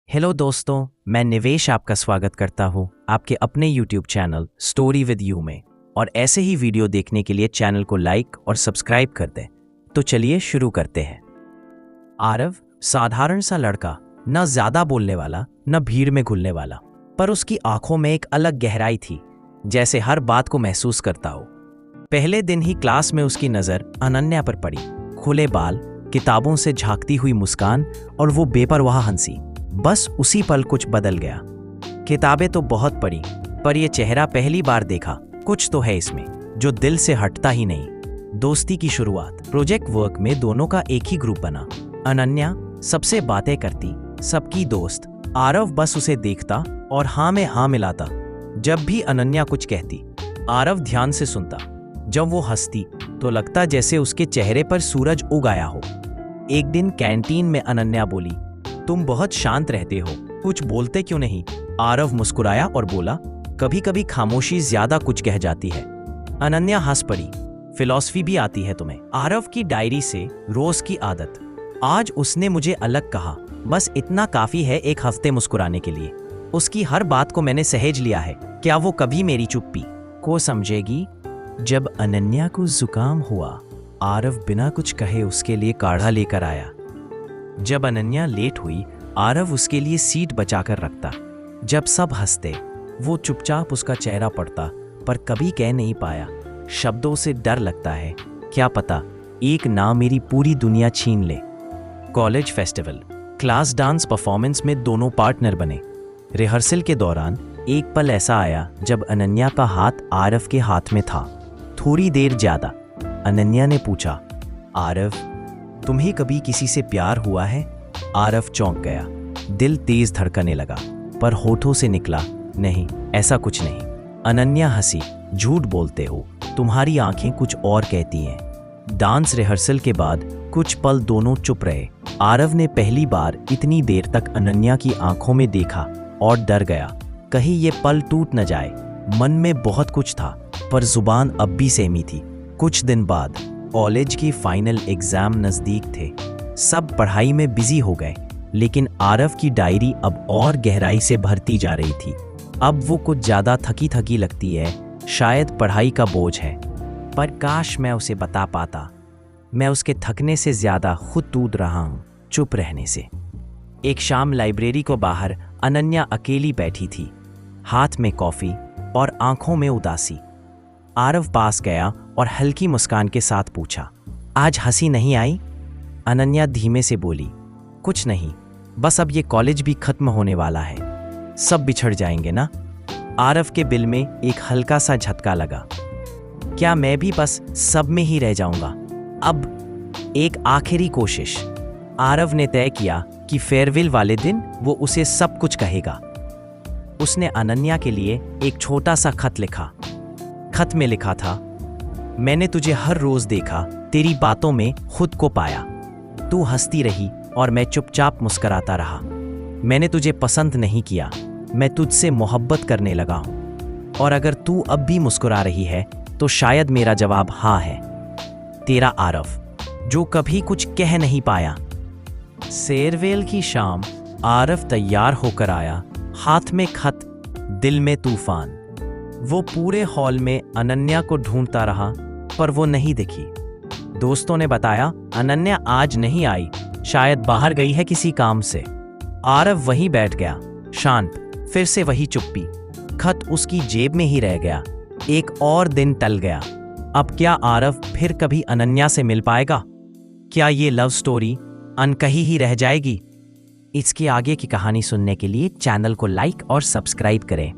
Hello दोस्तों, मैं निवेश आपका स्वागत करता हूँ आपके अपने YouTube channel story with you में। और ऐसे ही वीडियो देखने के लिए चैनल को लाइक और सब्सक्राइब कर दें। तो चलिए शुरू करते हैं। आरव साधारण सा लड़का, न ज्यादा बोलने वाला न भीड़ में घुलने वाला, पर उसकी आंखों में एक अलग गहराई थी, जैसे हर बात को महसूस करता हो। पहले दिन ही क्लास में उसकी नजर अनन्या पर पड़ी। खुले बाल, किताबों से झांकती हुई मुस्कान और वो बेपरवाह हंसी। बस उसी पल कुछ बदल गया। किताबें तो बहुत पढ़ी, पर यह चेहरा पहली बार देखा। कुछ तो है इसमें जो दिल से हटता ही नहीं। दोस्ती की शुरुआत। प्रोजेक्ट वर्क में दोनों का एक ही ग्रुप बना। अनन्या सबसे बातें करती, सबकी दोस्त। आरव बस उसे देखता और हाँ में हाँ मिलाता। जब भी अनन्या कुछ कहती, आरव ध्यान से सुनता। जब वो हंसती तो लगता जैसे उसके चेहरे पर सूरज उग आया हो। एक दिन कैंटीन में अनन्या बोली, तुम बहुत शांत रहते हो, कुछ बोलते क्यों नहीं? आरव मुस्कुराया और बोला, कभी कभी खामोशी ज्यादा कुछ कह जाती है। अनन्या हंस पड़ी, फिलॉसफी भी आती है तुम्हें? आरव की डायरी से रोज की आदत। आज उसने मुझे अलग कहा, बस इतना काफी है एक हफ्ते मुस्कुराने के लिए। उसकी हर बात को मैंने सहेज लिया है। क्या वो कभी मेरी चुप्पी को समझेगी? जब अनन्या को जुकाम हुआ, आरव बिना कुछ कहे उसके लिए काढ़ा लेकर आया। जब अनन्या लेट हुई, आरव उसके लिए सीट बचाकर रखता। जब सब हंसते, वो चुपचाप उसका चेहरा पढ़ता, पर कभी कह नहीं पाया। शब्दों से डर लगता है, क्या पता एक ना मेरी पूरी दुनिया छीन ले। College festival. Class dance performance में दोनों पार्टनर बने। रिहर्सल के दौरान एक पल ऐसा आया जब अनन्या का हाथ आरव के हाथ में था, थोड़ी देर ज्यादा। अनन्या ने पूछा, आरव तुम्हें कभी किसी से प्यार हुआ है? आरव चौंक गया, दिल तेज धड़कने लगा, पर होठों से निकला, नहीं, ऐसा कुछ नहीं। अनन्या हंसी, झूठ बोलते हो, तुम्हारी आंखें कुछ और कहती हैं। डांस रिहर्सल के बाद कुछ पल दोनों चुप रहे। आरव ने पहली बार इतनी देर तक अनन्या की आंखों में देखा और डर गया, कहीं ये पल टूट न जाए। मन में बहुत कुछ था, पर जुबान अब भी सहमी थी। कुछ दिन बाद कॉलेज की फाइनल एग्जाम नजदीक थे। सब पढ़ाई में बिजी हो गए, लेकिन आरव की डायरी अब और गहराई से भरती जा रही थी। अब वो कुछ ज्यादा थकी थकी लगती है, शायद पढ़ाई का बोझ है। पर काश मैं उसे बता पाता। मैं उसके थकने से ज्यादा खुद टूट रहा हूं, चुप रहने से। एक शाम लाइब्रेरी को बाहर अनन्या अकेली बैठी थी, हाथ में कॉफी और आंखों में उदासी। आरव पास गया और हल्की मुस्कान के साथ पूछा, आज हंसी नहीं आई? अनन्या धीमे से बोली, कुछ नहीं, बस अब ये कॉलेज भी खत्म होने वाला है, सब बिछड़ जाएंगे ना। आरव के दिल में एक हल्का सा झटका लगा। क्या मैं भी बस सब में ही रह जाऊंगा? अब एक आखिरी कोशिश। आरव ने तय किया कि फेयरवेल वाले दिन वो उसे सब कुछ कहेगा। उसने अनन्या के लिए एक छोटा सा खत लिखा। खत में लिखा था, मैंने तुझे हर रोज देखा, तेरी बातों में खुद को पाया। तू हंसती रही और मैं चुपचाप मुस्कुराता रहा। मैंने तुझे पसंद नहीं किया, मैं तुझसे मोहब्बत करने लगा हूं। और अगर तू अब भी मुस्कुरा रही है तो शायद मेरा जवाब हाँ है। तेरा आरव, जो कभी कुछ कह नहीं पाया। फेयरवेल की शाम आरव तैयार होकर आया, हाथ में खत, दिल में तूफान। वो पूरे हॉल में अनन्या को ढूंढता रहा, पर वो नहीं दिखी। दोस्तों ने बताया, अनन्या आज नहीं आई, शायद बाहर गई है किसी काम से। आरव वहीं बैठ गया, शांत। फिर से वही चुप्पी। खत उसकी जेब में ही रह गया। एक और दिन टल गया। अब क्या आरव फिर कभी अनन्या से मिल पाएगा? क्या ये लव स्टोरी अनकही ही रह जाएगी? इसके आगे की कहानी सुनने के लिए चैनल को लाइक और सब्सक्राइब करें।